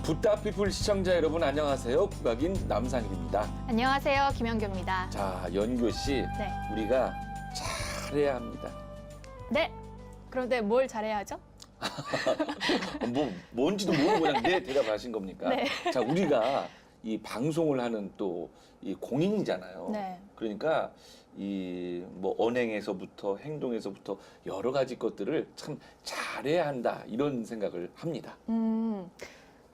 붓다피플 시청자 여러분 안녕하세요. 국악인 남상일입니다. 안녕하세요. 김연교입니다. 자, 연교 씨, 네. 우리가 잘해야 합니다. 네. 그런데 뭘 잘해야 하죠? 뭔지도 모르고 그냥 네 대답하신 겁니까? 네. 자, 우리가 이 방송을 하는 또 이 공인이잖아요. 네. 그러니까 이 뭐 언행에서부터 행동에서부터 여러 가지 것들을 참 잘해야 한다 이런 생각을 합니다.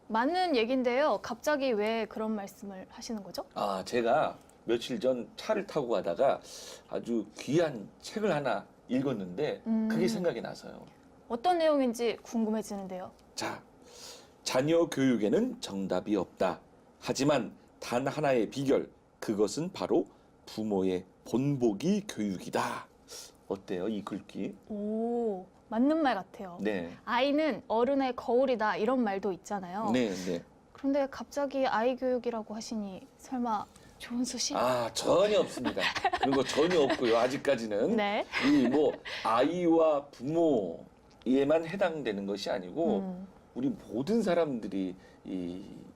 맞는 얘긴데요. 갑자기 왜 그런 말씀을 하시는 거죠? 아, 제가 며칠 전 차를 타고 가다가 아주 귀한 책을 하나 읽었는데 그게 생각이 나서요. 어떤 내용인지 궁금해지는데요. 자, 자녀 교육에는 정답이 없다. 하지만 단 하나의 비결, 그것은 바로 부모의 본보기 교육이다. 어때요, 이 글귀? 오, 맞는 말 같아요. 네. 아이는 어른의 거울이다 이런 말도 있잖아요. 네, 네. 그런데 갑자기 아이 교육이라고 하시니 설마 좋은 소식? 아, 전혀 없습니다. 그런 거 전혀 없고요, 아직까지는. 네. 이 뭐 아이와 부모에만 해당되는 것이 아니고 우리 모든 사람들이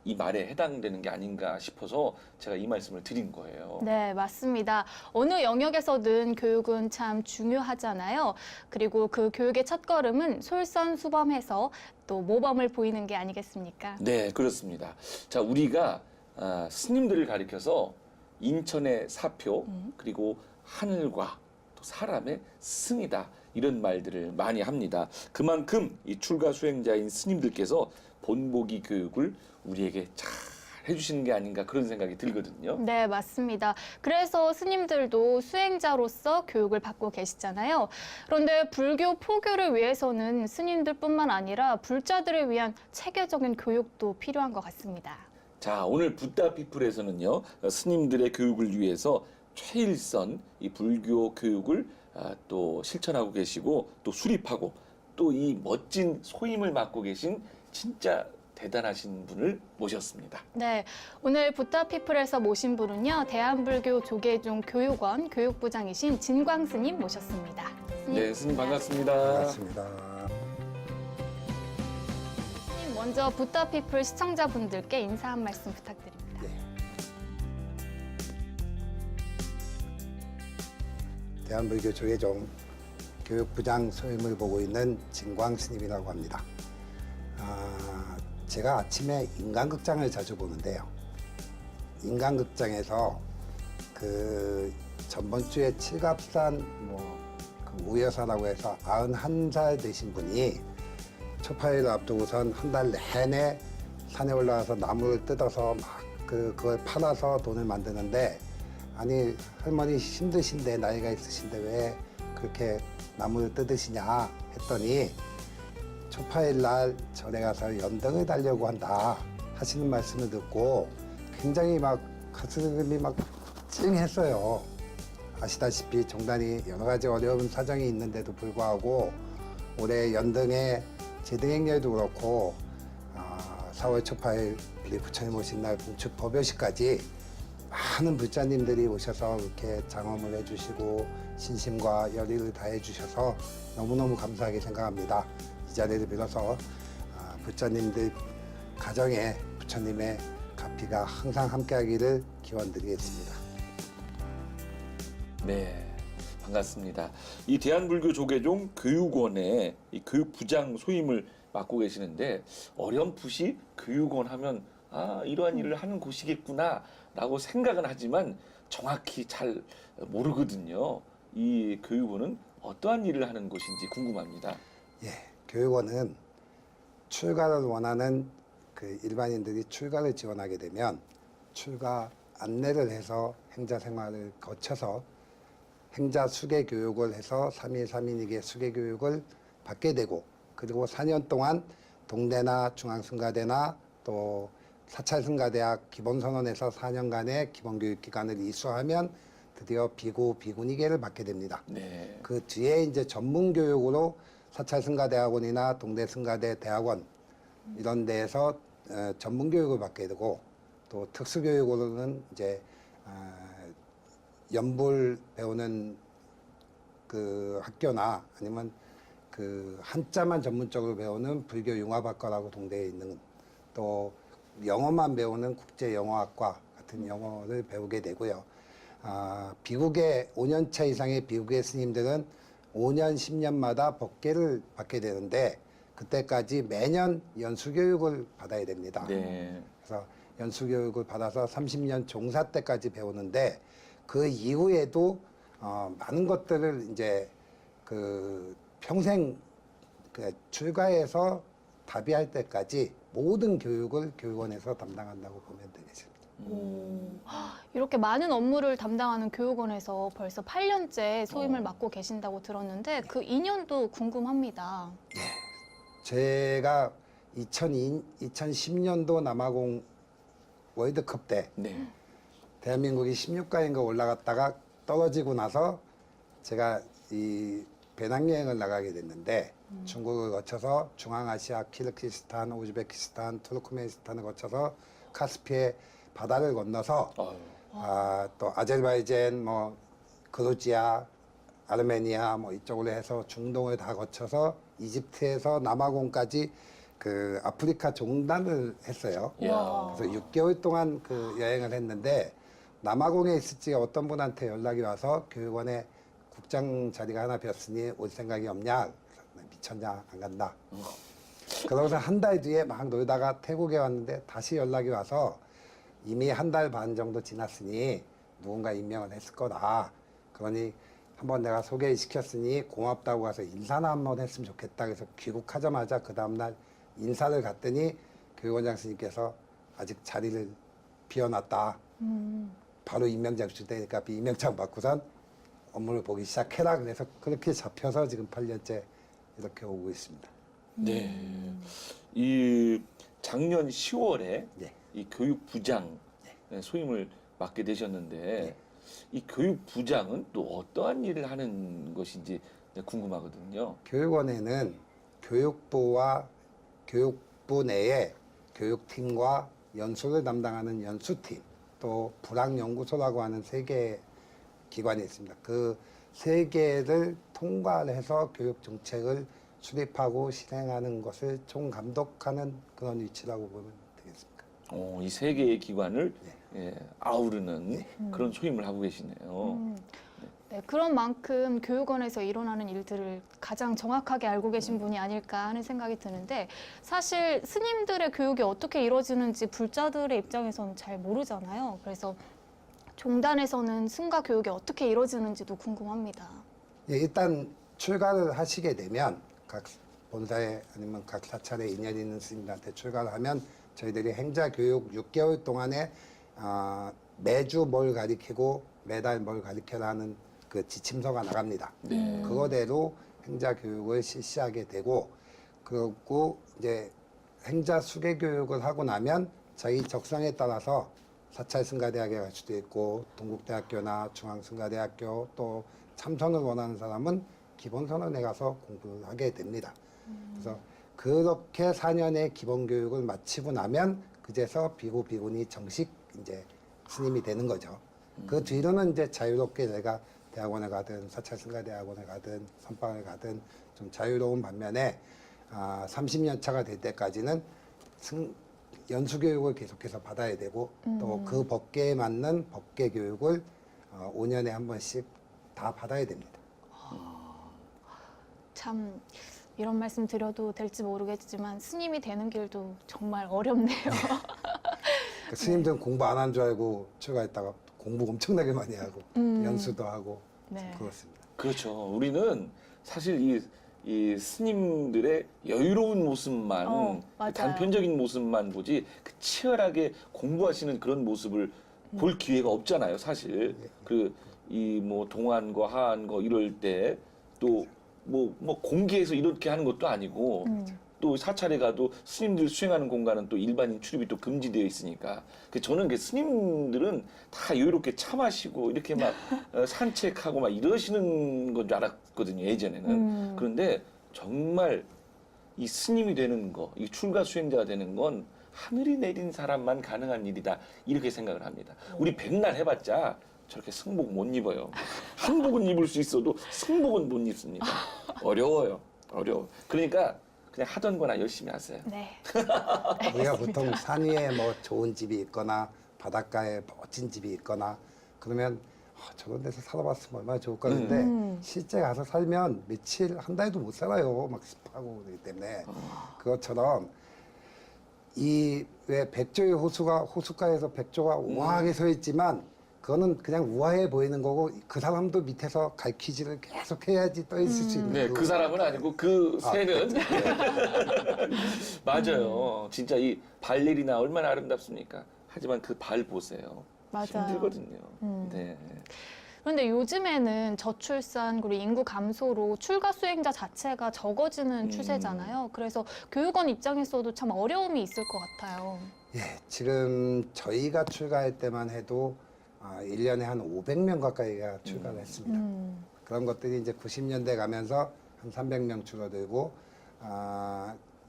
이 말에 해당되는 게 아닌가 싶어서 제가 이 말씀을 드린 거예요. 네, 맞습니다. 어느 영역에서든 교육은 참 중요하잖아요. 그리고 그 교육의 첫걸음은 솔선수범해서 또 모범을 보이는 게 아니겠습니까? 네, 그렇습니다. 자, 우리가 스님들을 가리켜서 인천의 사표, 그리고 하늘과 또 사람의 승이다. 이런 말들을 많이 합니다. 그만큼 이 출가 수행자인 스님들께서 본보기 교육을 우리에게 잘 해주시는 게 아닌가 그런 생각이 들거든요. 네, 맞습니다. 그래서 스님들도 수행자로서 교육을 받고 계시잖아요. 그런데 불교 포교를 위해서는 스님들뿐만 아니라 불자들을 위한 체계적인 교육도 필요한 것 같습니다. 자, 오늘 붓다피플에서는요, 스님들의 교육을 위해서 최일선 이 불교 교육을 또 실천하고 계시고 또 수립하고 또 이 멋진 소임을 맡고 계신 진짜 대단하신 분을 모셨습니다. 네, 오늘 붓다피플에서 모신 분은요, 대한불교 조계종 교육원 교육부장이신 진광 스님 모셨습니다. 네, 스님 반갑습니다. 반갑습니다. 스님, 먼저 붓다피플 시청자분들께 인사 한 말씀 부탁드립니다. 대한불교 조계종 교육부장 소임을 보고 있는 진광 스님이라고 합니다. 제가 아침에 인간극장을 자주 보는데요. 인간극장에서 그 전번 주에 칠갑산 그 우여사라고 해서 91살 되신 분이 초파일을 앞두고선 한 달 내내 산에 올라가서 나무를 뜯어서 막 그걸 팔아서 돈을 만드는데, 아니 할머니 힘드신데 나이가 있으신데 왜 그렇게 나무를 뜯으시냐 했더니 초파일 날 절에 가서 연등을 달려고 한다 하시는 말씀을 듣고 굉장히 막 가슴이 막 찡했어요. 아시다시피 종단이 여러 가지 어려운 사정이 있는데도 불구하고 올해 연등의 제등행렬도 그렇고 4월 초파일 우리 부처님 오신 날 분축 법요식까지 많은 불자님들이 오셔서 이렇게 장엄을 해주시고 신심과 열의를 다해 주셔서 너무너무 감사하게 생각합니다. 이 자리를 빌어서 불자님들 가정에 부처님의 가피가 항상 함께하기를 기원드리겠습니다. 네, 반갑습니다. 이 대한불교 조계종 교육원의 이 교육부장 소임을 맡고 계시는데 어렴풋이 교육원 하면 이러한 일을 하는 곳이겠구나 라고 생각은 하지만 정확히 잘 모르거든요. 이 교육원은 어떠한 일을 하는 곳인지 궁금합니다. 예, 교육원은 출가를 원하는 그 일반인들이 출가를 지원하게 되면 출가 안내를 해서 행자 생활을 거쳐서 행자 수계 교육을 해서 3일 3인에게 수계 교육을 받게 되고, 그리고 4년 동안 동대나 중앙승가대나 또 사찰승가대학 기본선언에서 4년간의 기본교육기간을 이수하면 드디어 비구, 비구니계를 받게 됩니다. 네. 그 뒤에 이제 전문교육으로 사찰승가대학원이나 동대승가대 대학원 이런 데에서 전문교육을 받게 되고, 또 특수교육으로는 이제 연불 배우는 그 학교나 아니면 그 한자만 전문적으로 배우는 불교 융합학과라고 동대에 있는, 또 영어만 배우는 국제영어학과 같은 영어를 배우게 되고요. 비국의 5년차 이상의 비국의 스님들은 5년, 10년마다 법계를 받게 되는데 그때까지 매년 연수교육을 받아야 됩니다. 네. 그래서 연수교육을 받아서 30년 종사 때까지 배우는데 그 이후에도 많은 것들을 이제 그 평생 그 출가해서 답이할 때까지 모든 교육을 교육원에서 담당한다고 보면 되겠습니다. 이렇게 많은 업무를 담당하는 교육원에서 벌써 8년째 소임을 맡고 계신다고 들었는데 그 인연도 궁금합니다. 제가 2010년도 남아공 월드컵 때 네. 대한민국이 16강인가 올라갔다가 떨어지고 나서 제가 이 배낭여행을 나가게 됐는데 중국을 거쳐서 중앙아시아, 키르기스탄, 우즈베키스탄, 투르크메니스탄을 거쳐서 카스피의 바다를 건너서 아유. 또 아제르바이잔, 뭐 그루지아, 아르메니아 뭐 이쪽으로 해서 중동을 다 거쳐서 이집트에서 남아공까지 그 아프리카 종단을 했어요. 야. 그래서 6개월 동안 그 여행을 했는데 남아공에 있을 때 어떤 분한테 연락이 와서 교육원에 국장 자리가 하나 비었으니 올 생각이 없냐? 그래서 미쳤냐? 안 간다. 그러고서 한 달 뒤에 막 놀다가 태국에 왔는데 다시 연락이 와서 이미 한 달 반 정도 지났으니 누군가 임명을 했을 거다. 그러니 한번 내가 소개시켰으니 고맙다고 해서 인사나 한번 했으면 좋겠다. 그래서 귀국하자마자 그 다음날 인사를 갔더니 교육원장 스님께서 아직 자리를 비워놨다. 바로 임명장 줄 테니까 임명장 받고선 업무를 보기 시작해라. 그래서 그렇게 잡혀서 지금 8년째 이렇게 오고 있습니다. 네. 이 작년 10월에 네. 이 교육부장 소임을 맡게 되셨는데 이 교육부장은 또 어떠한 일을 하는 것인지 궁금하거든요. 교육원에는 교육부와 교육부 내에 교육팀과 연수를 담당하는 연수팀, 또 불학연구소라고 하는 3개의 기관이 있습니다. 그 3개를 통과해서 교육 정책을 수립하고 실행하는 것을 총감독하는 그런 위치라고 보면 되겠습니까? 이 3개의 기관을 아우르는 그런 소임을 하고 계시네요. 네, 그런 만큼 교육원에서 일어나는 일들을 가장 정확하게 알고 계신 분이 아닐까 하는 생각이 드는데 사실 스님들의 교육이 어떻게 이루어지는지 불자들의 입장에서는 잘 모르잖아요. 그래서 종단에서는 승가 교육이 어떻게 이루어지는지도 궁금합니다. 예, 일단 출가를 하시게 되면 각 본사에 아니면 각 사찰에 인연 있는 스님들한테 출가를 하면 저희들이 행자 교육 6개월 동안에 매주 뭘 가리키고 매달 뭘 가리켜라 하는 그 지침서가 나갑니다. 그거대로 행자 교육을 실시하게 되고 그리고 이제 행자 수계 교육을 하고 나면 자기 적성에 따라서 사찰 승가대학에 갈 수도 있고 동국대학교나 중앙승가대학교 또 참선을 원하는 사람은 기본선언에 가서 공부를 하게 됩니다. 그래서 그렇게 4년의 기본교육을 마치고 나면 그제서 비구 비구니 정식 이제 스님이 되는 거죠. 그 뒤로는 이제 자유롭게 내가 대학원에 가든 사찰승가대학원에 가든 선방을 가든 좀 자유로운 반면에 30년 차가 될 때까지는 연수교육을 계속해서 받아야 되고 또 그 법계에 맞는 법계 교육을 5년에 한 번씩 다 받아야 됩니다. 참 이런 말씀 드려도 될지 모르겠지만 스님이 되는 길도 정말 어렵네요. 그 스님들은 공부 안 한 줄 알고 출가했다가 공부 엄청나게 많이 하고 연수도 하고 네. 그렇습니다. 그렇죠. 우리는 사실 이 스님들의 여유로운 모습만 맞아요. 단편적인 모습만 보지 그 치열하게 공부하시는 그런 모습을 볼 기회가 없잖아요, 사실. 그 이 뭐 동안거 하안거 이럴 때 또 뭐 공개해서 이렇게 하는 것도 아니고 또 사찰에 가도 스님들 수행하는 공간은 또 일반인 출입이 또 금지되어 있으니까 저는 그 스님들은 다 여유롭게 차 마시고 이렇게 막 산책하고 막 이러시는 건 줄 알았거든요, 예전에는. 그런데 정말 이 스님이 되는 거, 이 출가 수행자가 되는 건 하늘이 내린 사람만 가능한 일이다 이렇게 생각을 합니다. 우리 백날 해봤자 저렇게 승복 못 입어요. 한복은 입을 수 있어도 승복은 못 입습니다. 어려워요. 어려워. 그러니까 그냥 하던 거나 열심히 하세요. 네. 우리가 보통 산 위에 뭐 좋은 집이 있거나 바닷가에 멋진 집이 있거나 그러면 저런 데서 살아봤으면 얼마나 좋을까 그런데 실제 가서 살면 며칠 한 달도 못 살아요. 막 습하고 그러기 때문에 그것처럼 이 왜 백조의 호숫가에서 백조가 우아하게 서 있지만 그거는 그냥 우아해 보이는 거고 그 사람도 밑에서 갈퀴질을 계속 해야지 떠 있을 수 있는 네, 그 사람은 아니고 그 새는 맞아요. 진짜 이 발레리나 얼마나 아름답습니까? 하지만 그 발 보세요. 맞아요. 힘들거든요. 네. 그런데 요즘에는 저출산 그리고 인구 감소로 출가 수행자 자체가 적어지는 추세잖아요. 그래서 교육원 입장에서도 참 어려움이 있을 것 같아요. 예, 지금 저희가 출가할 때만 해도 1년에 한 500명 가까이가 출가를 했습니다. 그런 것들이 이제 90년대 가면서 한 300명 줄어들고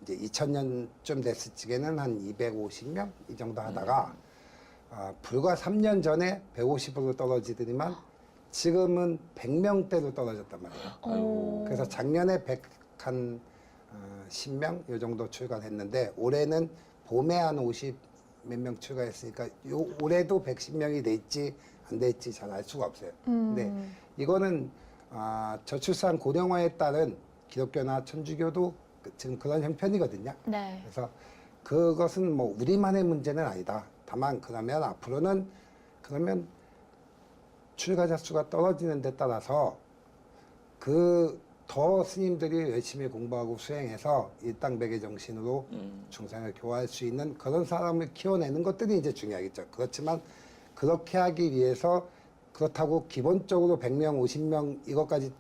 이제 2000년쯤 됐을 적에는 한 250명 이 정도 하다가 불과 3년 전에 150으로 떨어지더니만 지금은 100명대로 떨어졌단 말이에요. 아이고. 그래서 작년에 100한 10명 요 정도 출가를 했는데 올해는 봄에 한 50 몇 명 출가했으니까 올해도 110명이 될지 안 될지 잘 알 수가 없어요. 근데 이거는 저출산 고령화에 따른 기독교나 천주교도 지금 그런 형편이거든요. 네. 그래서 그것은 뭐 우리만의 문제는 아니다. 다만 그러면 앞으로는 그러면 출가자 수가 떨어지는 데 따라서 더 스님들이 열심히 공부하고 수행해서 일당백의 정신으로 중생을 교화할 수 있는 그런 사람을 키워내는 것들이 이제 중요하겠죠. 그렇지만 그렇게 하기 위해서 그렇다고 기본적으로 100명, 50명 이것까지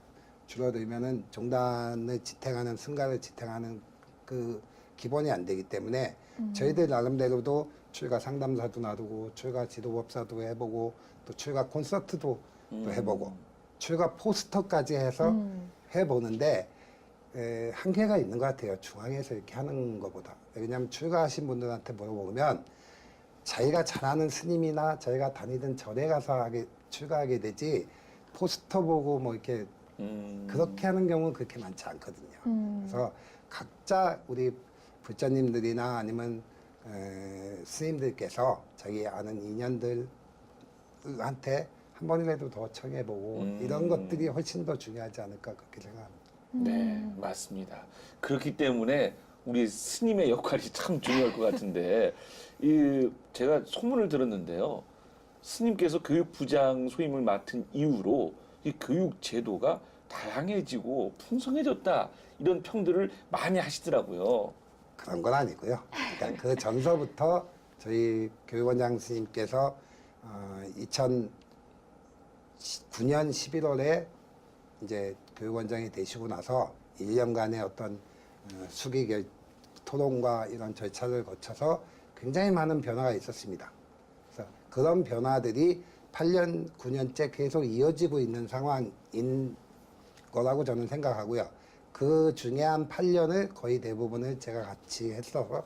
줄어들면은 종단을 지탱하는 승가를 지탱하는 그 기본이 안 되기 때문에 저희들 나름대로도 출가 상담사도 놔두고 출가 지도법사도 해보고 또 출가 콘서트도 또 해보고 출가 포스터까지 해서 해보는데 한계가 있는 것 같아요. 중앙에서 이렇게 하는 것보다. 왜냐하면 출가하신 분들한테 물어보면 자기가 잘하는 스님이나 자기가 다니던 절에 가서 출가하게 되지 포스터 보고 뭐 이렇게 그렇게 하는 경우는 그렇게 많지 않거든요. 그래서 각자 우리 불자님들이나 아니면 스님들께서 자기 아는 인연들한테 한 번이라도 더 청해보고 이런 것들이 훨씬 더 중요하지 않을까 그렇게 생각합니다. 네, 맞습니다. 그렇기 때문에 우리 스님의 역할이 참 중요할 것 같은데 제가 소문을 들었는데요. 스님께서 교육부장 소임을 맡은 이후로 이 교육 제도가 다양해지고 풍성해졌다 이런 평들을 많이 하시더라고요. 그런 건 아니고요. 그러니까 그 전서부터 저희 교육원장 스님께서 2009년 11월에 이제 교육원장이 되시고 나서 1년간의 어떤 수기 토론과 이런 절차를 거쳐서 굉장히 많은 변화가 있었습니다. 그래서 그런 변화들이 8년, 9년째 계속 이어지고 있는 상황인 거라고 저는 생각하고요. 그 중에 한 8년을 거의 대부분을 제가 같이 했어서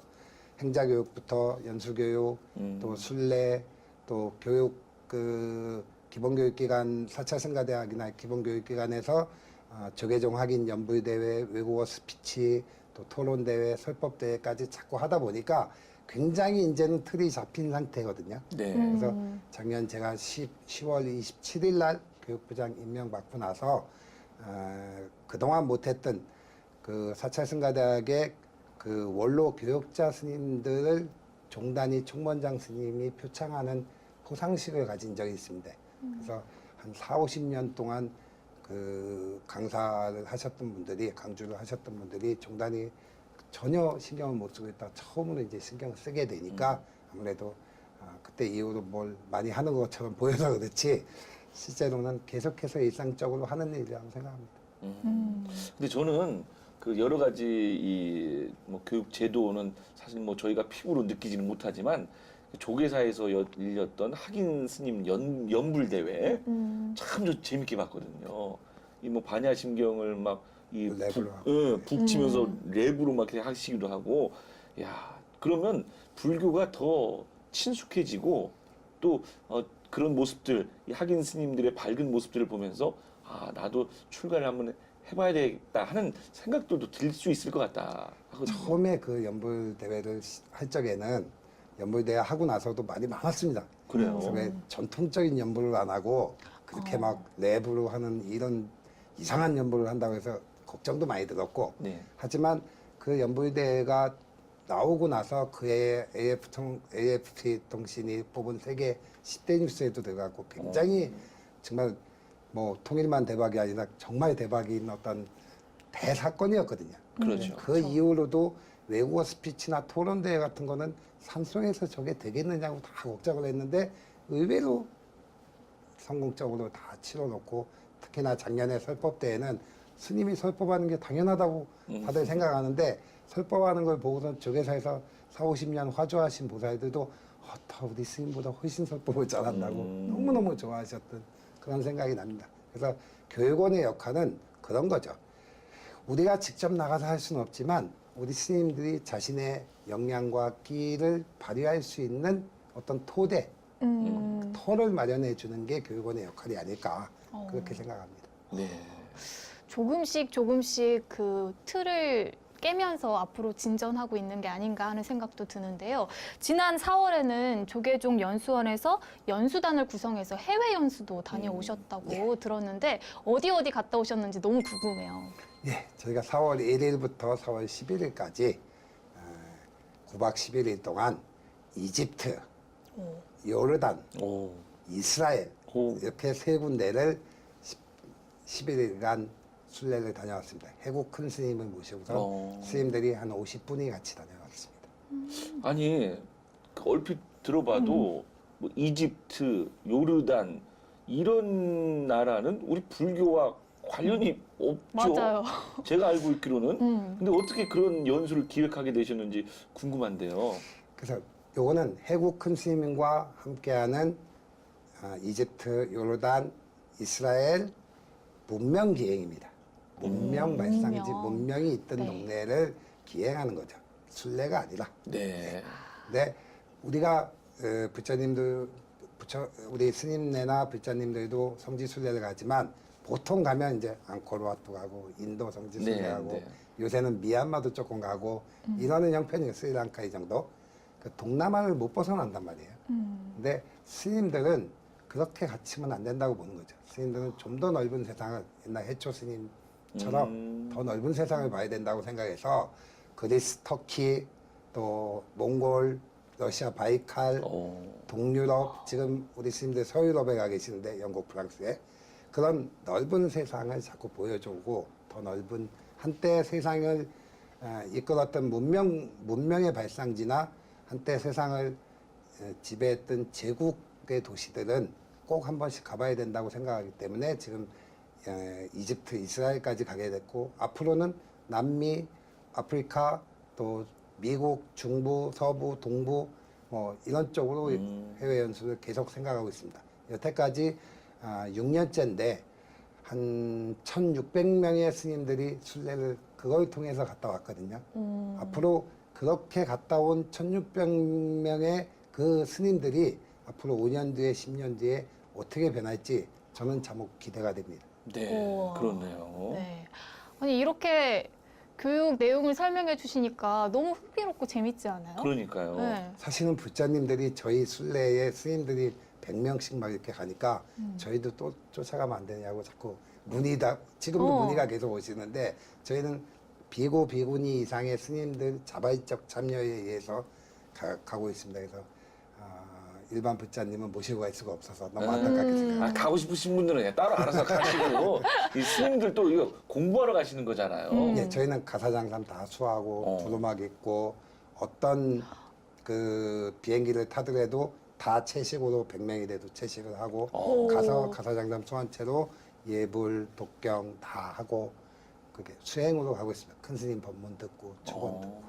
행자교육부터 연수교육, 또 순례, 또 교육 기본교육기관 사찰승가대학이나 기본교육기관에서 조계종 확인 연불대회, 외국어 스피치, 또 토론대회, 설법대회까지 자꾸 하다 보니까 굉장히 이제는 틀이 잡힌 상태거든요. 네. 그래서 작년 제가 10월 27일 날 교육부장 임명받고 나서 그동안 못했던 그 사찰승가대학의 그 원로 교육자 스님들을 종단위 총무원장 스님이 표창하는 포상식을 가진 적이 있습니다. 그래서 한 4, 50년 동안 그 강사를 하셨던 분들이, 강주를 하셨던 분들이 종단이 전혀 신경을 못 쓰고 있다가 처음으로 이제 신경을 쓰게 되니까 아무래도 그때 이후로 뭘 많이 하는 것처럼 보여서 그렇지 실제로는 계속해서 일상적으로 하는 일이라고 생각합니다. 근데 저는 그 여러 가지 뭐 교육 제도는 사실 뭐 저희가 피부로 느끼지는 못하지만 조계사에서 열렸던 학인 스님 연불 대회 참 저 재밌게 봤거든요. 이 뭐 반야심경을 막 랩으로 하고. 북치면서 랩으로 막 이렇게 하시기도 하고, 야 그러면 불교가 더 친숙해지고 또 그런 모습들, 이 학인 스님들의 밝은 모습들을 보면서 나도 출가를 한번 해봐야 되겠다 하는 생각들도 들 수 있을 것 같다 하거든요. 처음에 그 연불 대회를 할 적에는 연불 대회 하고 나서도 말이 많았습니다. 그래요. 그래서 왜 전통적인 연불을 안 하고 그렇게 막 랩으로 하는 이런 이상한 연불을 한다고 해서 걱정도 많이 들었고, 네. 하지만 그 연불 대회가 나오고 나서 그해 AFP 통신이 뽑은 세계 10대 뉴스에도 들어가고 굉장히 정말 뭐 통일만 대박이 아니라 정말 대박인 어떤 대사건이었거든요. 그렇죠. 그 이후로도 외국어 스피치나 토론 대회 같은 거는 산송에서 저게 되겠느냐고 다 걱정을 했는데 의외로 성공적으로 다 치러놓고, 특히나 작년에 설법대회는 스님이 설법하는 게 당연하다고 다들 생각하는데, 설법하는 걸 보고선 조계사에서 40, 50년 화조하신 보살들도 다 우리 스님보다 훨씬 설법을 잘한다고 너무너무 좋아하셨던 그런 생각이 납니다. 그래서 교육원의 역할은 그런 거죠. 우리가 직접 나가서 할 수는 없지만 우리 스님들이 자신의 역량과 끼를 발휘할 수 있는 어떤 토대, 터를 마련해 주는 게 교육원의 역할이 아닐까 그렇게 생각합니다. 네. 조금씩 그 틀을 깨면서 앞으로 진전하고 있는 게 아닌가 하는 생각도 드는데요. 지난 4월에는 조계종 연수원에서 연수단을 구성해서 해외 연수도 다녀오셨다고 들었는데 어디 갔다 오셨는지 너무 궁금해요. 예, 저희가 4월 1일부터 4월 11일까지 9박 11일 동안 이집트, 요르단, 오. 이스라엘 오. 이렇게 세 군데를 11일간 순례를 다녀왔습니다. 해국 큰 스님을 모시고서 스님들이 한 50분이 같이 다녀왔습니다. 아니 얼핏 들어봐도 뭐 이집트, 요르단 이런 나라는 우리 불교와 관련이 없죠. 맞아요. 제가 알고 있기로는. 근데 어떻게 그런 연수를 기획하게 되셨는지 궁금한데요. 그래서 요거는 해국 큰 스님과 함께하는 이집트, 요르단, 이스라엘 문명 기행입니다. 문명 말상지, 문명이 있던 네. 동네를 기행하는 거죠. 순례가 아니라. 네. 근데 우리가 부처님들, 우리 스님네나 부처님들도 성지 순례를 가지만 보통 가면 이제 앙코르와트 가고 인도 성지 순례 네, 가고 네. 요새는 미얀마도 조금 가고 이러는 형편이에요. 스리랑카 이 정도. 그 동남아를 못 벗어난단 말이에요. 근데 스님들은 그렇게 갇히면 안 된다고 보는 거죠. 스님들은 좀 더 넓은 세상을, 옛날 해초 스님처럼 더 넓은 세상을 봐야 된다고 생각해서 그리스, 터키, 또 몽골, 러시아, 바이칼, 동유럽, 지금 우리 스님들 서유럽에 가 계시는데 영국, 프랑스에 그런 넓은 세상을 자꾸 보여주고 더 넓은 한때 세상을 이끌었던 문명의 발상지나 한때 세상을 지배했던 제국의 도시들은 꼭 한 번씩 가봐야 된다고 생각하기 때문에 지금 이집트, 이스라엘까지 가게 됐고, 앞으로는 남미, 아프리카, 또 미국, 중부, 서부, 동부 뭐 이런 쪽으로 해외 연수를 계속 생각하고 있습니다. 여태까지 6년째인데 한 1,600명의 스님들이 순례를 그걸 통해서 갔다 왔거든요. 앞으로 그렇게 갔다 온 1,600명의 그 스님들이 앞으로 5년 뒤에 10년 뒤에 어떻게 변할지 저는 참 기대가 됩니다. 네, 우와. 그렇네요. 네. 아니 이렇게 교육 내용을 설명해 주시니까 너무 흥미롭고 재밌지 않아요? 그러니까요. 네. 사실은 부처님들이 저희 순례에 스님들이 100명씩 막 이렇게 가니까 저희도 또 쫓아가면 안 되냐고 자꾸 지금도 문의가 계속 오시는데, 저희는 비고 비구니 이상의 스님들 자발적 참여에 의해서 가고 있습니다. 그래서 일반 부처님은 모시고 갈 수가 없어서 너무 안타깝게 생각합니다. 가고 싶으신 분들은 그냥 따로 알아서 가시고 이 스님들도 이거 공부하러 가시는 거잖아요. 예, 저희는 가사장삼 다 수하고 두루마기 입고 어떤 그 비행기를 타더라도 다 채식으로 100명이 돼도 채식을 하고 가서 가사장삼 수한 채로 예불, 독경 다 하고 그게 수행으로 가고 있습니다. 큰 스님 법문 듣고 축원 듣고.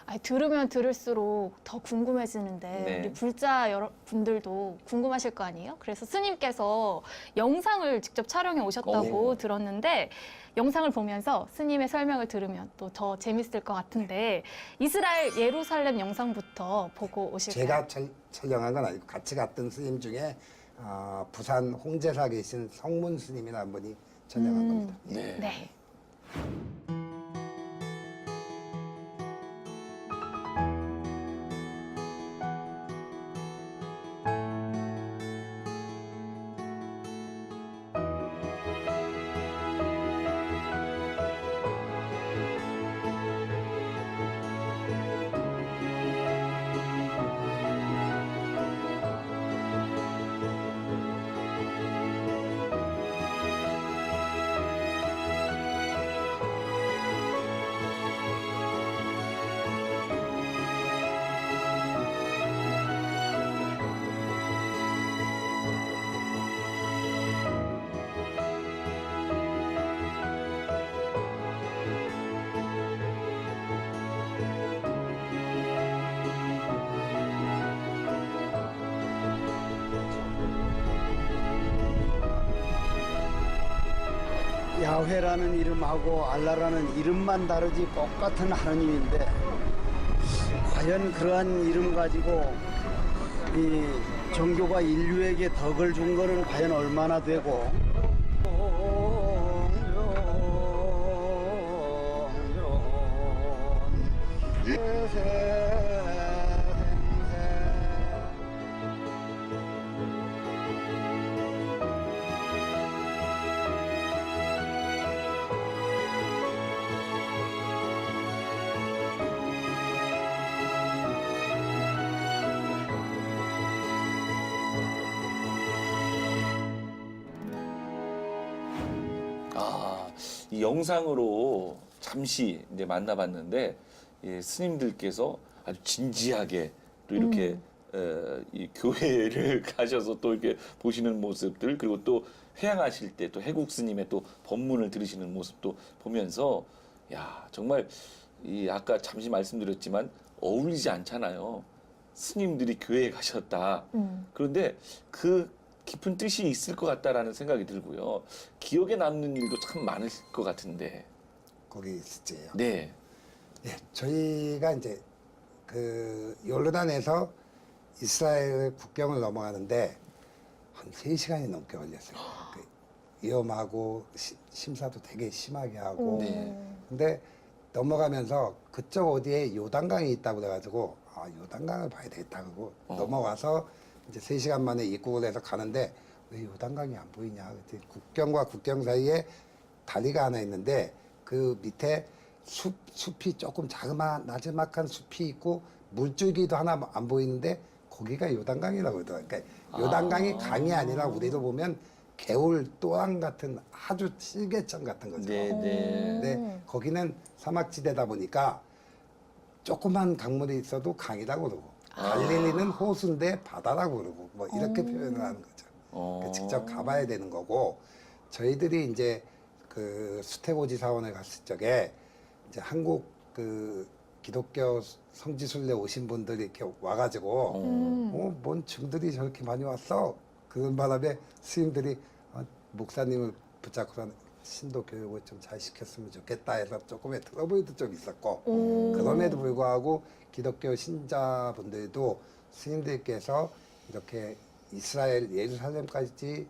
아니, 들으면 들을수록 더 궁금해지는데 네. 우리 불자 여러분들도 궁금하실 거 아니에요? 그래서 스님께서 영상을 직접 촬영해 오셨다고 들었는데 영상을 보면서 스님의 설명을 들으면 또 더 재밌을 것 같은데 이스라엘 예루살렘 영상부터 보고 오실까요? 제가 촬영한 건 아니고 같이 갔던 스님 중에 부산 홍제사 계신 성문 스님이라는 분이 전향한 겁니다. 예. 네. 네. 야훼라는 이름하고 알라라는 이름만 다르지 똑같은 하느님인데 과연 그러한 이름 가지고 이 종교가 인류에게 덕을 준 거는 과연 얼마나 되고 아, 이 영상으로 잠시 이제 만나봤는데 예, 스님들께서 아주 진지하게 또 이렇게 이 교회를 가셔서 또 이렇게 보시는 모습들 그리고 또 회향하실 때 또 해국 스님의 또 법문을 들으시는 모습도 보면서 야 정말 이 아까 잠시 말씀드렸지만 어울리지 않잖아요. 스님들이 교회에 가셨다. 그런데 그 깊은 뜻이 있을 것 같다라는 생각이 들고요. 기억에 남는 일도 참 많을 것 같은데. 거기 있었지요. 네. 예, 저희가 이제 그 요르단에서 이스라엘 국경을 넘어가는데 한 3시간이 넘게 걸렸어요. 그 위험하고 심사도 되게 심하게 하고. 네. 근데 넘어가면서 그쪽 어디에 요단강이 있다고 그래가지고 아 요단강을 봐야 되겠다 그러고 넘어와서 이제 3시간 만에 입국을 해서 가는데 왜 요단강이 안 보이냐. 그랬더니 국경과 국경 사이에 다리가 하나 있는데 그 밑에 숲이 조금 나지막한 숲이 있고 물줄기도 하나 안 보이는데 거기가 요단강이라고 그러더라고요. 그러니까 요단강이 강이 아니라 우리로 보면 개울 또한 같은 아주 실개천 같은 거죠. 네, 네. 근데 거기는 사막지대다 보니까 조그만 강물이 있어도 강이라고 그러고 갈릴리는 호수인데 바다라고 그러고 뭐 이렇게 표현을 하는 거죠. 그러니까 직접 가봐야 되는 거고 저희들이 이제 그 수태고지 사원에 갔을 적에 이제 한국 그 기독교 성지순례 오신 분들이 이렇게 와가지고 뭔 증들이 저렇게 많이 왔어. 그런 바람에 스님들이 목사님을 붙잡고 신도 교육을 좀 잘 시켰으면 좋겠다 해서 조금의 트러블도 좀 있었고 그럼에도 불구하고 기독교 신자분들도 스님들께서 이렇게 이스라엘 예루살렘까지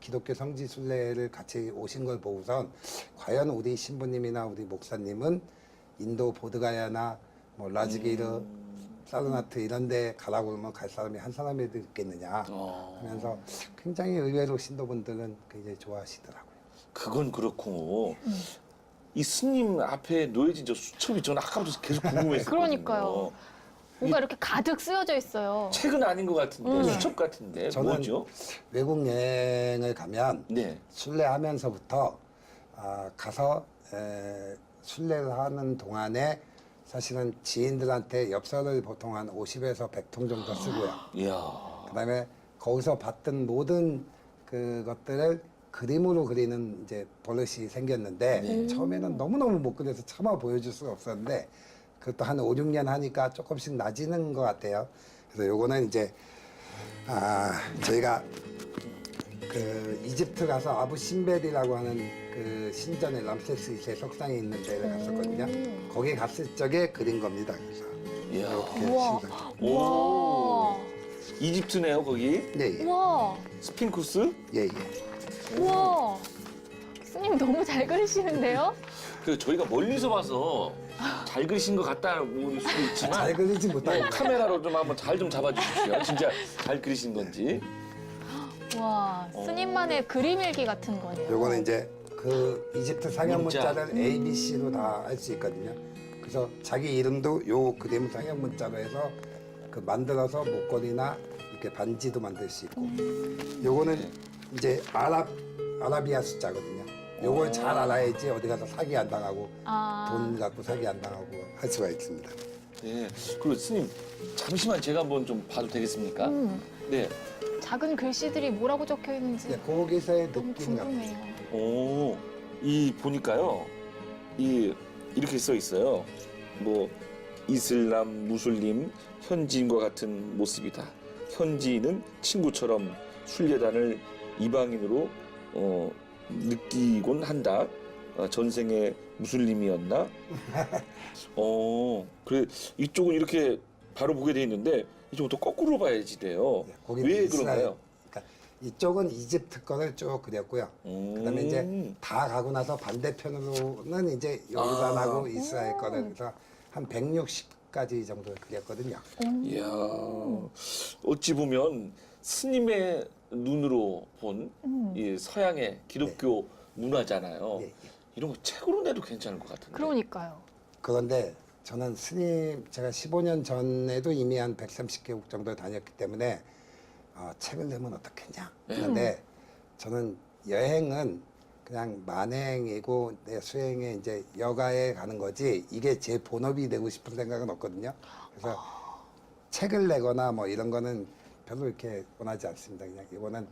기독교 성지 순례를 같이 오신 걸 보고선 과연 우리 신부님이나 우리 목사님은 인도 보드가야나 뭐 라즈기르 사르나트 이런 데 가라고 그러면 갈 사람이 한 사람이라도 있겠느냐 하면서 굉장히 의외로 신도분들은 굉장히 좋아하시더라고요. 그건 그렇고 이 스님 앞에 놓여진 저 수첩이 저는 아까부터 계속 궁금했었거든요. 그러니까요. 뭔가 이렇게 가득 쓰여져 있어요. 책은 아닌 것 같은데 수첩 같은데 저는 뭐죠? 외국 여행을 가면 네. 순례하면서부터 가서 순례를 하는 동안에 사실은 지인들한테 엽서를 보통 한 50에서 100통 정도 쓰고요. 이야. 그다음에 거기서 봤던 모든 그것들을 그림으로 그리는 이제 버릇이 생겼는데 처음에는 너무너무 못 그려서 차마 보여줄 수가 없었는데 그것도 한 5, 6년 하니까 조금씩 나아지는 것 같아요. 그래서 요거는 이제 저희가 그 이집트 가서 아부 신벨이라고 하는 그 신전에 람세스 2세 석상이 있는 데를 갔었거든요. 거기 갔을 적에 그린 겁니다. 그래서 이야. 이렇게 우와. 신전. 오. 이집트네요 거기. 네, 예. 우와, 스핑쿠스. 예, 예. 우와. 스님 너무 잘 그리시는데요? 그 저희가 멀리서 봐서 잘 그리신 것 같다고 볼 수도 있지만 잘 그리지 못하고 카메라로 좀 한번 잘 좀 잡아주십시오. 진짜 잘 그리신 건지. 와, 스님만의 그림 일기 같은 거네요. 요거는 이제 그 이집트 상형 문자. 문자를 A, B, C로 다 할 수 있거든요. 그래서 자기 이름도 요 그림 상형 문자로 해서 그 만들어서 목걸이나 이렇게 반지도 만들 수 있고. 요거는 이제 아라비아 숫자거든요. 요걸 잘 알아야지 어디 가서 사기 안 당하고 아. 돈 갖고 사기 안 당하고 할 수가 있습니다. 네. 그리고 스님 잠시만 제가 한번 좀 봐도 되겠습니까? 네. 작은 글씨들이 뭐라고 적혀 있는지 이제 거기서의 너무 느낌 같은. 궁금해요. 오, 이 보니까요. 이렇게 써 있어요. 뭐 이슬람, 무슬림, 현지인과 같은 모습이다. 현지인은 친구처럼 순례단을 이방인으로 느끼곤 한다. 전생에 무슬림이었나? 그래 이쪽은 이렇게 바로 보게 돼 있는데 이쪽은 또 거꾸로 봐야지 돼요. 거기는 왜 이스라엘. 그런가요? 그러니까 이쪽은 이집트 거를 쭉 그렸고요. 그다음에 이제 다 가고 나서 반대편으로는 이제 요르단하고 이스라엘 거를 그래서 한 160가지 정도 그렸거든요. 이야, 어찌 보면 스님의 눈으로 본 이 서양의 기독교 문화잖아요. 예, 예. 이런 거 책으로 내도 괜찮을 것 같은데. 그러니까요. 그런데 저는 스님 제가 15년 전에도 이미 한 130개국 정도 다녔기 때문에 책을 내면 어떻겠냐. 그런데 저는 여행은 그냥 만행이고 내 수행에 이제 여가에 가는 거지 이게 제 본업이 되고 싶은 생각은 없거든요. 그래서 책을 내거나 뭐 이런 거는 별로 이렇게 원하지 않습니다. 그냥 이거는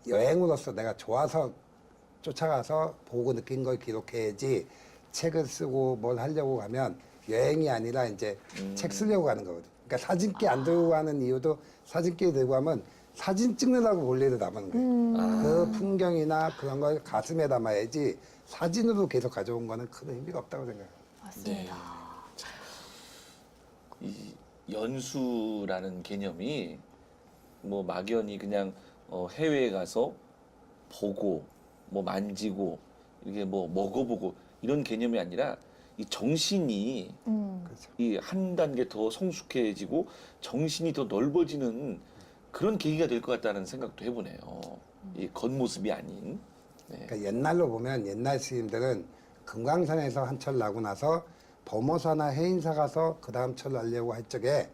여행으로서 내가 좋아서 쫓아가서 보고 느낀 걸 기록해야지 책을 쓰고 뭘 하려고 가면 여행이 아니라 이제 책 쓰려고 가는 거거든요. 그러니까 사진기 안 들고 가는 이유도 사진기 들고 가면 사진 찍느라고 볼일을 남은 거예요. 그 풍경이나 그런 걸 가슴에 담아야지 사진으로 계속 가져온 거는 큰 의미가 없다고 생각해요. 맞습니다. 이 연수라는 개념이 뭐 막연히 그냥 해외에 가서 보고 뭐 만지고 이게 뭐 먹어보고 이런 개념이 아니라 이 정신이 그렇죠. 이 한 단계 더 성숙해지고 정신이 더 넓어지는 그런 계기가 될 것 같다는 생각도 해보네요. 이 겉모습이 아닌. 네. 그러니까 옛날로 보면 옛날 스님들은 금강산에서 한 철 나고 나서 범어사나 해인사 가서 그 다음 철 날려고 할 적에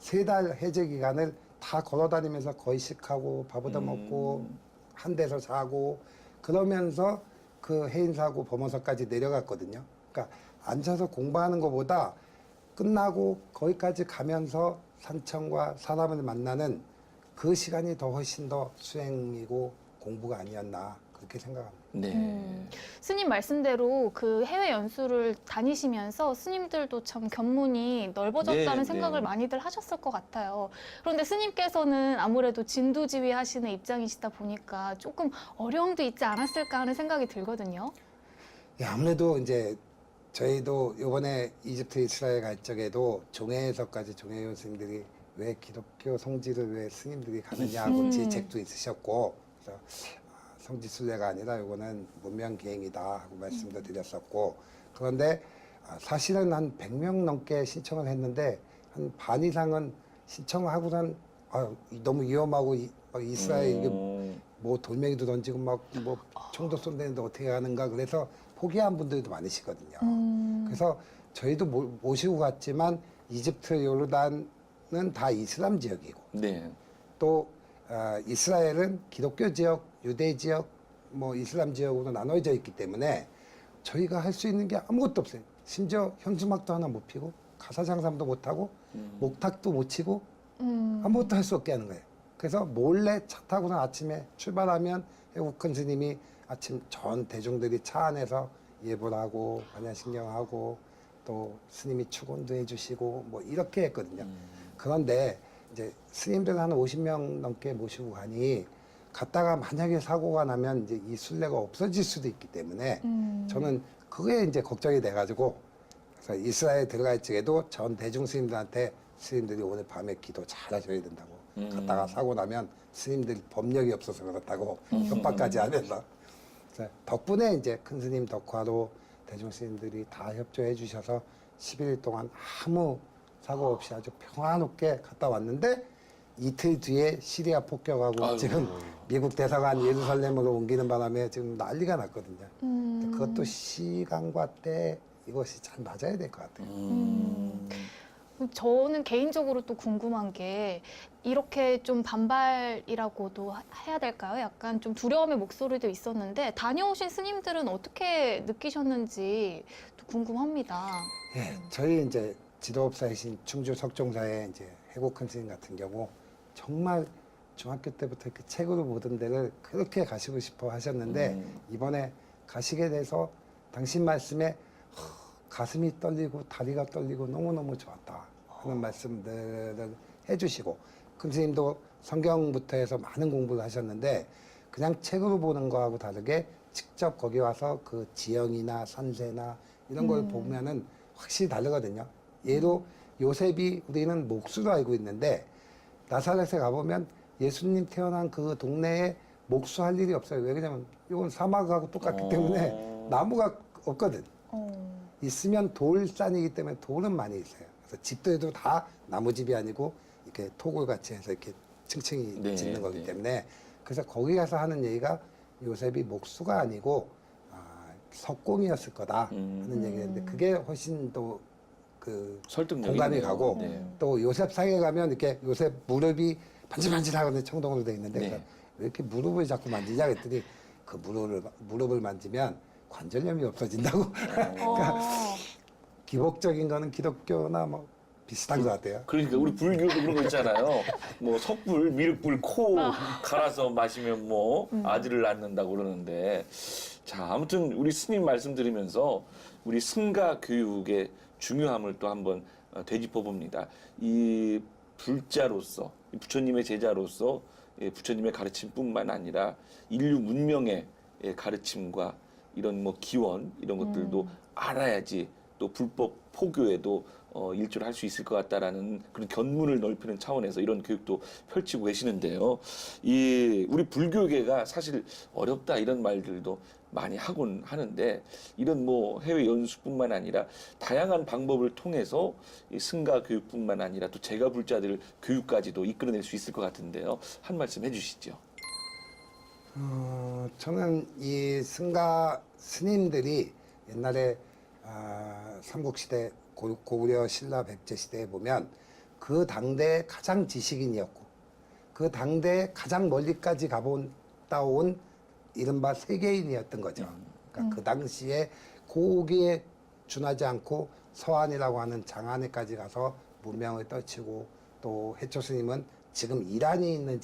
3달 해제 기간을 다 걸어다니면서 거의식하고 밥 얻어 먹고 한 데서 자고 그러면서 그 해인사고 범어사까지 내려갔거든요. 그러니까 앉아서 공부하는 것보다 끝나고 거기까지 가면서 산청과 사람을 만나는 그 시간이 더 훨씬 더 수행이고 공부가 아니었나 그렇게 생각합니다. 네. 스님 말씀대로 그 해외 연수를 다니시면서 스님들도 참 견문이 넓어졌다는 네, 생각을 네. 많이들 하셨을 것 같아요. 그런데 스님께서는 아무래도 진두지휘 하시는 입장이시다 보니까 조금 어려움도 있지 않았을까 하는 생각이 들거든요. 예, 아무래도 이제 저희도 이번에 이집트 이스라엘 갈 적에도 종회에서까지 종회 스님들이 왜 기독교 성지를 왜 스님들이 가느냐고 제 책도 있으셨고 그래서 성지 순례가 아니라 이거는 문명 기행이다 하고 말씀도 드렸었고 그런데 사실은 한 100명 넘게 신청을 했는데 한 반 이상은 신청을 하고선 너무 위험하고 이스라엘 이게 뭐 돌멩이도 던지고 막 뭐 총도 쏜다는데 어떻게 하는가 그래서 포기한 분들도 많으시거든요. 그래서 저희도 모시고 갔지만 이집트 요르단은 다 이슬람 지역이고 네. 또 이스라엘은 기독교 지역, 유대 지역, 뭐 이슬람 지역으로 나눠져 있기 때문에 저희가 할 수 있는 게 아무것도 없어요. 심지어 현수막도 하나 못 피고 가사 장삼도 못 하고 목탁도 못 치고 아무것도 할 수 없게 하는 거예요. 그래서 몰래 차 타고는 아침에 출발하면 해국큰 스님이 아침 전 대중들이 차 안에서 예보를 하고 반야신경하고 또 스님이 축원도 해주시고 뭐 이렇게 했거든요. 그런데 이제 스님들 한 50명 넘게 모시고 가니 갔다가 만약에 사고가 나면 이제 이 순례가 없어질 수도 있기 때문에 저는 그게 이제 걱정이 돼가지고 그래서 이스라엘 들어갈 적에도 전 대중 스님들한테 스님들이 오늘 밤에 기도 잘 하셔야 된다고 갔다가 사고 나면 스님들 법력이 없어서 그렇다고 협박까지 하면서 그래서 덕분에 이제 큰 스님 덕화로 대중 스님들이 다 협조해 주셔서 11일 동안 아무 사고 없이 아주 평화롭게 갔다 왔는데 이틀 뒤에 시리아 폭격하고 아이고. 지금 미국 대사관 예루살렘으로 옮기는 바람에 지금 난리가 났거든요. 그것도 시간과 때 이것이 잘 맞아야 될 것 같아요. 저는 개인적으로 또 궁금한 게 이렇게 좀 반발이라고도 해야 될까요? 약간 좀 두려움의 목소리도 있었는데 다녀오신 스님들은 어떻게 느끼셨는지 또 궁금합니다. 예, 저희 이제 지도업사이신 충주 석종사의 이제 해국 큰 스님 같은 경우 정말 중학교 때부터 이렇게 책으로 보던 데를 그렇게 가시고 싶어 하셨는데 이번에 가시게 돼서 당신 말씀에 가슴이 떨리고 다리가 떨리고 너무너무 좋았다 하는 말씀들을 해주시고 큰 스님도 성경부터 해서 많은 공부를 하셨는데 그냥 책으로 보는 거하고 다르게 직접 거기 와서 그 지형이나 산세나 이런 걸 보면은 확실히 다르거든요. 예로 요셉이 우리는 목수로 알고 있는데 나사렛에 가보면 예수님 태어난 그 동네에 목수할 일이 없어요. 왜냐면 이건 사막하고 똑같기 때문에 나무가 없거든. 있으면 돌산이기 때문에 돌은 많이 있어요. 그래서 집들도 다 나무집이 아니고 이렇게 토굴 같이 해서 이렇게 층층이 네, 짓는 거기 네. 때문에 그래서 거기 가서 하는 얘기가 요셉이 목수가 아니고 석공이었을 거다 하는 얘기인데 그게 훨씬 더 그 설득력이 공감이 있네요. 가고 네. 또 요셉 상에 가면 이렇게 요셉 무릎이 반질반질하거든요. 청동으로 돼 있는데 네. 그래서 왜 이렇게 무릎을 자꾸 만지냐 그랬더니 그 무릎을 만지면 관절염이 없어진다고. 기복적인 거는 기독교나 뭐 비슷한 것 같아요. 그러니까 우리 불교도 그런 거 있잖아요. 뭐 석불, 미륵불 코 갈아서 마시면 뭐 아들을 낳는다고 그러는데 자 아무튼 우리 스님 말씀 들으면서 우리 승가 교육의 중요함을 또 한번 되짚어 봅니다. 이 불자로서 이 부처님의 제자로서 부처님의 가르침뿐만 아니라 인류 문명의 가르침과 이런 뭐 기원 이런 것들도 알아야지 또 불법 포교에도 일조를 할 수 있을 것 같다라는 그런 견문을 넓히는 차원에서 이런 교육도 펼치고 계시는데요. 이 우리 불교계가 사실 어렵다 이런 말들도 많이 하곤 하는데 이런 뭐 해외 연수뿐만 아니라 다양한 방법을 통해서 이 승가 교육뿐만 아니라 또 제가 불자들 교육까지도 이끌어낼 수 있을 것 같은데요. 한 말씀 해주시죠. 저는 이 승가 스님들이 옛날에 삼국시대 고구려 신라 백제 시대에 보면 그 당대의 가장 지식인이었고 그 당대에 가장 멀리까지 가보다 온 이른바 세계인이었던 거죠. 그러니까 그 당시에 고기에 준하지 않고 서안이라고 하는 장안에까지 가서 문명을 떨치고 또 해초 스님은 지금 이란이 있는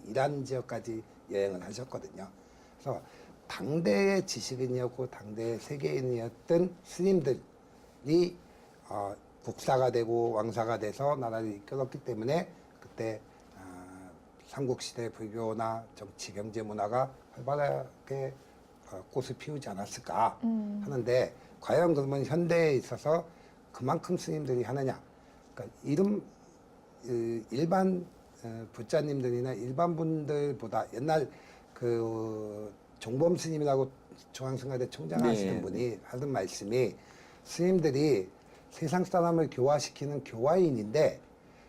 이란 지역까지 여행을 하셨거든요. 그래서 당대의 지식인이었고 당대의 세계인이었던 스님들이 국사가 되고 왕사가 돼서 나라를 이끌었기 때문에 그때 삼국시대 불교나 정치, 경제, 문화가 활발하게 꽃을 피우지 않았을까 하는데 과연 그러면 현대에 있어서 그만큼 스님들이 하느냐? 그러니까 일반 부자님들이나 일반 분들보다 옛날 그 종범 스님이라고 중앙승가대 총장 하시는 네. 분이 하던 말씀이 스님들이 세상 사람을 교화시키는 교화인인데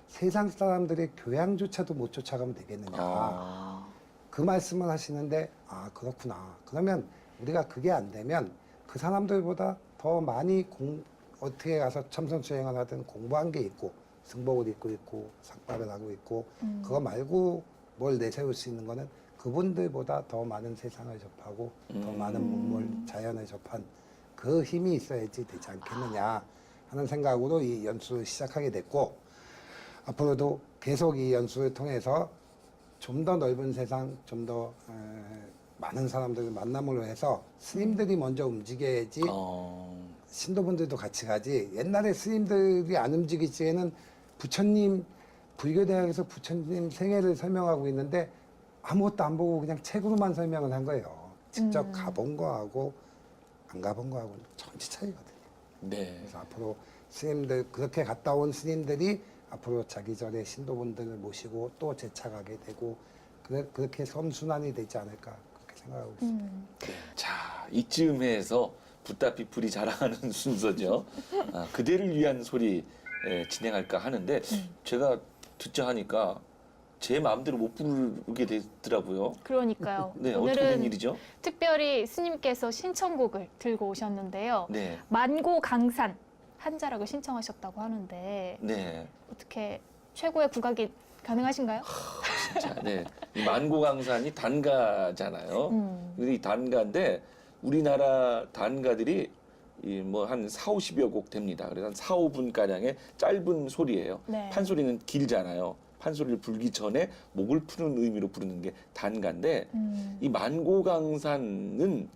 세상 사람들의 교양조차도 못 쫓아가면 되겠느냐. 그 말씀을 하시는데 그렇구나. 그러면 우리가 그게 안 되면 그 사람들보다 더 많이 어떻게 가서 첨선 수행을 하든 공부한 게 있고 승복을 입고 있고 삭발을 하고 있고 그거 말고 뭘 내세울 수 있는 거는 그분들보다 더 많은 세상을 접하고 더 많은 문물, 자연을 접한 그 힘이 있어야지 되지 않겠느냐 하는 생각으로 이 연수를 시작하게 됐고 앞으로도 계속 이 연수를 통해서 좀 더 넓은 세상, 좀 더 많은 사람들을 만남으로 해서 스님들이 먼저 움직여야지 신도분들도 같이 가지. 옛날에 스님들이 안 움직이기에는 부처님 불교대학에서 부처님 생애를 설명하고 있는데 아무것도 안 보고 그냥 책으로만 설명을 한 거예요. 직접 가본 거하고 안 가본 거하고 천지 차이거든요. 네. 그래서 앞으로 스님들 그렇게 갔다 온 스님들이 앞으로 자기 전에 신도분들을 모시고 또 재차가게 되고 그렇게 선순환이 되지 않을까 그렇게 생각하고 있습니다. 자, 이쯤에서 붓다피플이 자랑하는 순서죠. 그대를 위한 소리 진행할까 하는데 제가 듣자 하니까 제 마음대로 못 부르게 되더라고요. 그러니까요. 네, 어떻게 된 오늘은 일이죠? 특별히 스님께서 신청곡을 들고 오셨는데요. 네, 만고강산 한자락을 신청하셨다고 하는데 네, 어떻게 최고의 국악이 가능하신가요? 자, 네. 이 만고강산이 단가잖아요. 근데 이 단가인데 우리나라 단가들이 뭐 한 4, 50여 곡 됩니다. 그래서 한 4, 5분 가량의 짧은 소리예요. 네. 판소리는 길잖아요. 판소리를 불기 전에 목을 푸는 의미로 부르는 게 단가인데 이 만고강산은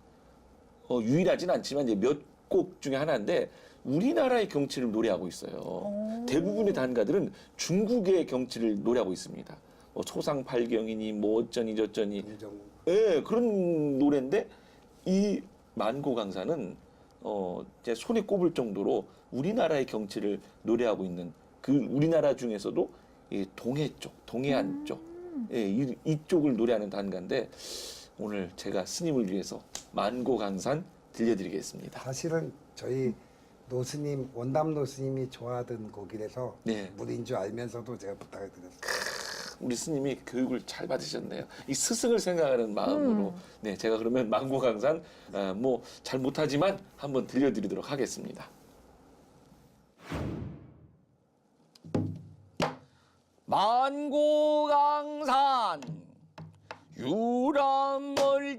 유일하진 않지만 이제 몇 곡 중에 하나인데 우리나라의 경치를 노래하고 있어요. 대부분의 단가들은 중국의 경치를 노래하고 있습니다. 뭐 소상팔경이니 뭐 어쩌니 저쩌니 예, 그런 노래인데 이 만고강산은 제 손에 꼽을 정도로 우리나라의 경치를 노래하고 있는 그 우리나라 중에서도 이 동해 쪽, 동해안 쪽, 예, 이쪽을 노래하는 단가인데 오늘 제가 스님을 위해서 만고강산 들려드리겠습니다. 사실은 저희 노스님, 원담 노스님이 좋아하던 곡이라서 네. 무리인 줄 알면서도 제가 부탁을 드렸습니다. 우리 스님이 교육을 잘 받으셨네요. 이 스승을 생각하는 마음으로 네, 제가 그러면 만고강산 뭐 잘 못하지만 한번 들려드리도록 하겠습니다. 만고강산 유람월제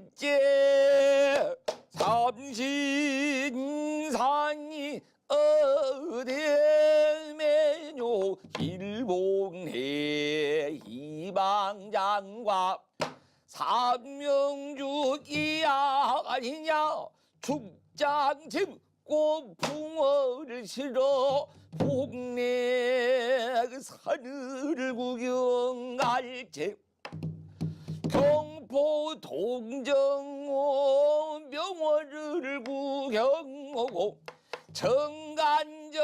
삼신산이 어대매뇨 일봉해 이방장과 삼명주기야 아니냐 축장집 꽃붕어를 실어 복내 그 산을 구경할지 경포 동정호 명월을 구경하고 정간적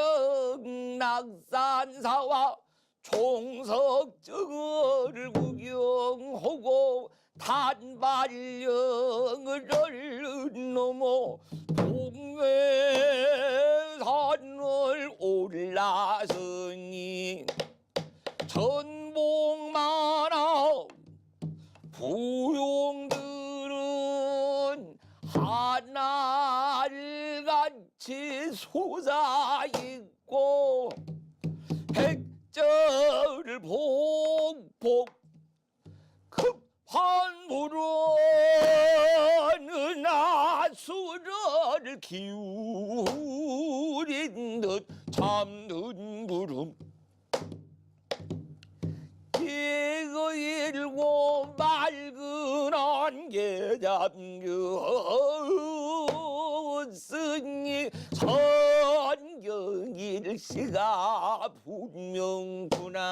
낙산사와 총석정을 구경하고 단발령을 얼른 넘어 동회산을 올라서니 전복만화 부용들은 하늘같이 솟아있고 백절을 복복 급한 불어는 아수라를 기울인 듯 잠든 구름 이거 일고 맑은 안개 잠겼으니 선경일시가 분명구나.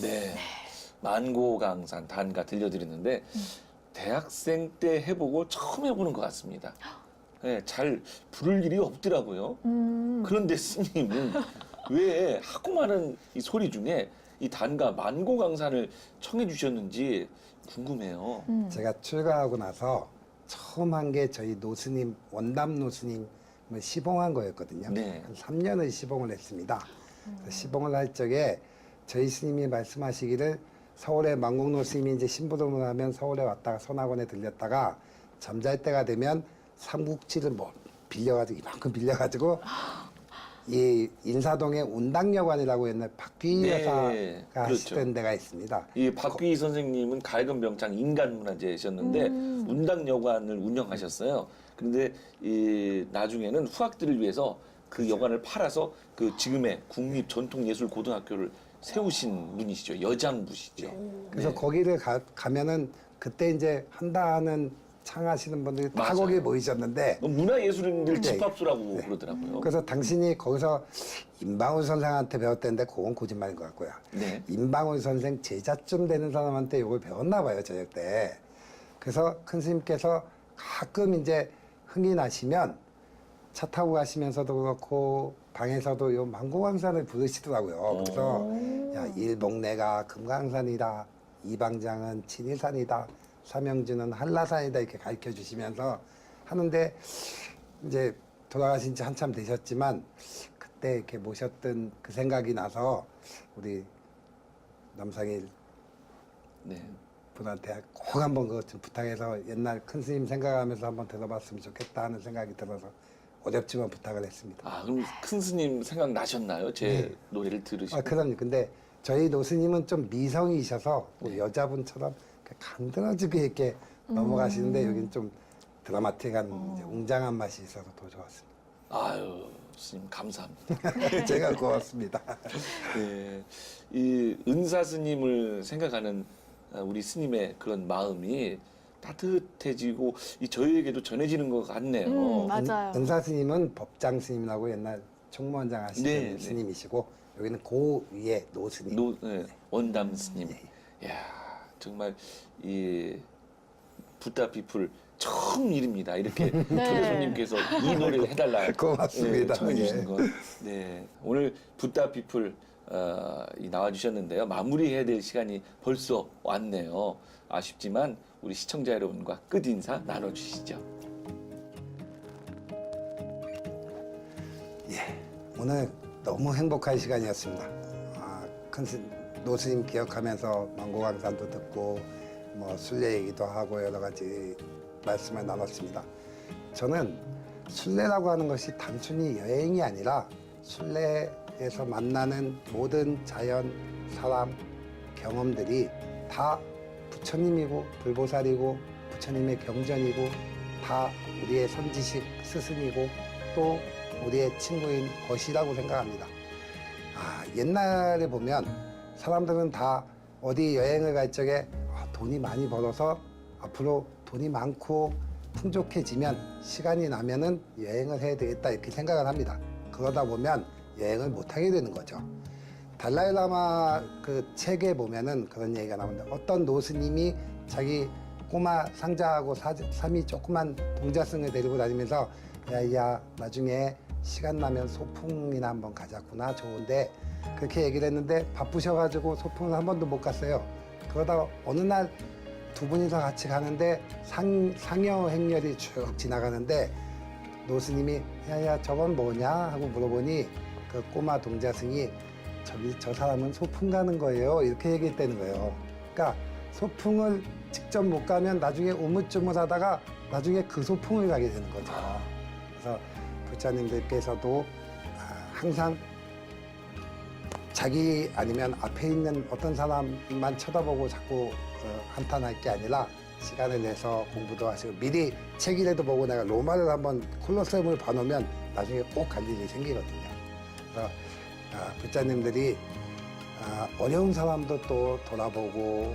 네, 만고강산 단가 들려드렸는데 대학생 때 해보고 처음 해보는 것 같습니다. 네, 잘 부를 일이 없더라고요. 그런데 스님은 왜 하고 많은 이 소리 중에 이 단가 만고강산을 청해 주셨는지 궁금해요. 제가 출가하고 나서 처음 한 게 저희 노스님, 원담 노스님을 시봉한 거였거든요. 네. 한 3년을 시봉을 했습니다. 시봉을 할 적에 저희 스님이 말씀하시기를 서울에 만공노 스님이 이제 심부름을 하면 서울에 왔다가 선학원에 들렸다가 잠잘 때가 되면 삼국지를 뭐 빌려가지고 이만큼 빌려가지고 이 인사동에 운당여관이라고 옛날 박귀 네, 여사가 그렇죠. 하시던 데가 있습니다. 이 박귀 선생님은 갈금병장 인간문화재셨는데 운당여관을 운영하셨어요. 그런데 이 나중에는 후학들을 위해서 그 여관을 팔아서 그 지금의 국립전통예술고등학교를 세우신 분이시죠. 여장부시죠. 그래서 네. 거기를 가면은 그때 이제 한다는 창하시는 분들이 다 맞아요. 거기에 모이셨는데 문화예술인들 네. 집합소라고 그러더라고요. 그래서 당신이 거기서 임방울 선생한테 배웠다는데 그건 거짓말인 것 같고요. 네. 임방울 선생 제자쯤 되는 사람한테 이걸 배웠나 봐요, 저녁 때. 그래서 큰 스님께서 가끔 이제 흥이 나시면 차 타고 가시면서도 그렇고 방에서도 요 망고광산을 부르시더라고요. 그래서 야, 일봉내가 금강산이다, 이방장은 친일산이다, 삼영주는 한라산이다 이렇게 가르쳐 주시면서 하는데 이제 돌아가신 지 한참 되셨지만 그때 이렇게 모셨던 그 생각이 나서 우리 남상일 네. 분한테 꼭 한번 그것 좀 부탁해서 옛날 큰 스님 생각하면서 한번 들어봤으면 좋겠다 하는 생각이 들어서 어렵지만 부탁을 했습니다. 아, 그럼 큰 스님 생각 나셨나요? 제 노래를 들으시고. 아, 그럼요. 근데 저희 노스님은 좀 미성이셔서 뭐 여자분처럼 이렇게 간드러지게 이렇게 넘어가시는데 여기는 좀 드라마틱한 이제 웅장한 맛이 있어서 더 좋았습니다. 아유, 스님 감사합니다. 제가 고맙습니다. 네. 이 은사 스님을 생각하는 우리 스님의 그런 마음이 따뜻해지고 이 저희에게도 전해지는 것 같네요. 맞아요. 은사 스님은 법장 스님이라고 옛날 총무원장 하시던 네, 네. 스님이시고 여기는 고 위에 노스님. 네, 원담 스님. 이야, 정말 이 붓다 피플 처음 일입니다. 이렇게 초대 손님께서 이 노래를 해달라. 고맙습니다. 청해 주신 예. 건. 네, 오늘 붓다 피플 나와주셨는데요. 마무리해야 될 시간이 벌써 왔네요. 아쉽지만 우리 시청자 여러분과 끝 인사 나눠주시죠. 오늘 너무 행복한 시간이었습니다. 큰 노스님 기억하면서 망고강산도 듣고 뭐 순례 얘기도 하고 여러 가지 말씀을 나눴습니다. 저는 순례라고 하는 것이 단순히 여행이 아니라 순례에서 만나는 모든 자연, 사람, 경험들이 다 부처님이고 불보살이고 부처님의 경전이고 다 우리의 선지식 스승이고 또 우리의 친구인 것이라고 생각합니다. 옛날에 보면 사람들은 다 어디 여행을 갈 적에 돈이 많이 벌어서 앞으로 돈이 많고 풍족해지면 시간이 나면은 여행을 해야 되겠다 이렇게 생각을 합니다. 그러다 보면 여행을 못 하게 되는 거죠. 달라이라마 그 책에 보면은 그런 얘기가 나오는데 어떤 노스님이 자기 꼬마 상자하고 삼이 조그만 동자승을 데리고 다니면서 야야 나중에 시간 나면 소풍이나 한번 가자꾸나 좋은데 그렇게 얘기를 했는데 바쁘셔가지고 소풍을 한 번도 못 갔어요. 그러다가 어느 날 두 분이서 같이 가는데 상여 행렬이 쭉 지나가는데 노스님이 야야 저건 뭐냐 하고 물어보니 그 꼬마 동자승이 저 사람은 소풍 가는 거예요 이렇게 얘기했다는 거예요. 그러니까 소풍을 직접 못 가면 나중에 우물쭈물하다가 나중에 그 소풍을 가게 되는 거죠. 그래서 부처님들께서도 항상 자기 아니면 앞에 있는 어떤 사람만 쳐다보고 자꾸 한탄할 게 아니라 시간을 내서 공부도 하시고 미리 책이라도 보고 내가 로마를 한번 콜로세움을 봐놓으면 나중에 꼭 갈 일이 생기거든요. 그래서 부처님들이 어려운 사람도 또 돌아보고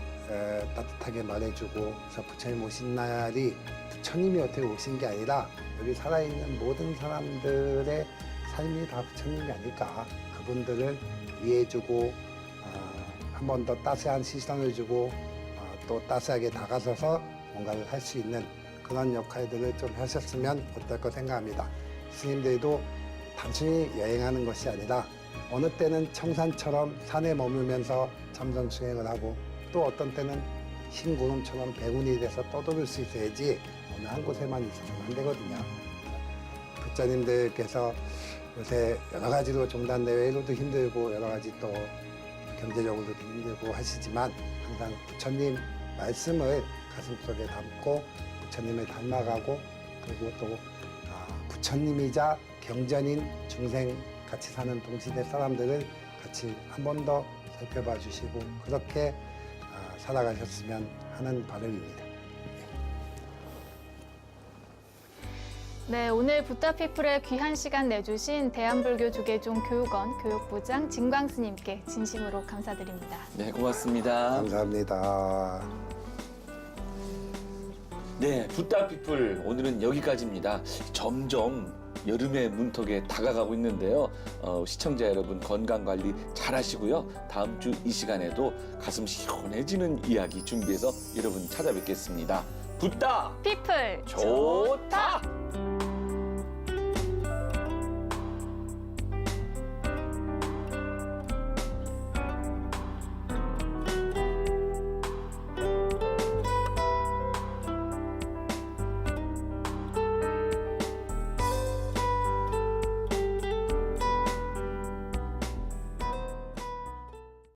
따뜻하게 말해주고 그래서 부처님 오신 날이 부처님이 어떻게 오신 게 아니라 여기 살아있는 모든 사람들의 삶이 다 부처님이 아닐까. 그분들을 이해해주고 한 번 더 따스한 시선을 주고 또 따스하게 다가서서 뭔가를 할 수 있는 그런 역할들을 좀 하셨으면 어떨까 생각합니다. 스님들도 단순히 여행하는 것이 아니라 어느 때는 청산처럼 산에 머물면서 참선 수행을 하고 또 어떤 때는 흰 구름처럼 백운이 돼서 떠도를 수 있어야지 어느 한 곳에만 있어서는 안 되거든요. 부처님들께서 요새 여러 가지로 종단대회로도 힘들고 여러 가지 또 경제적으로도 힘들고 하시지만 항상 부처님 말씀을 가슴속에 담고 부처님을 닮아가고 그리고 또 부처님이자 경전인 중생 같이 사는 동시대 사람들을 같이 한 번 더 살펴봐 주시고 그렇게 살아가셨으면 하는 바람입니다. 네, 오늘 붓다피플에 귀한 시간 내주신 대한불교 조계종 교육원 교육부장 진광 스님께 진심으로 감사드립니다. 네, 고맙습니다. 감사합니다. 네, 붓다 피플 오늘은 여기까지입니다. 점점 여름의 문턱에 다가가고 있는데요. 시청자 여러분 건강 관리 잘 하시고요. 다음 주 이 시간에도 가슴 시원해지는 이야기 준비해서 여러분 찾아뵙겠습니다. 붓다 피플 좋다.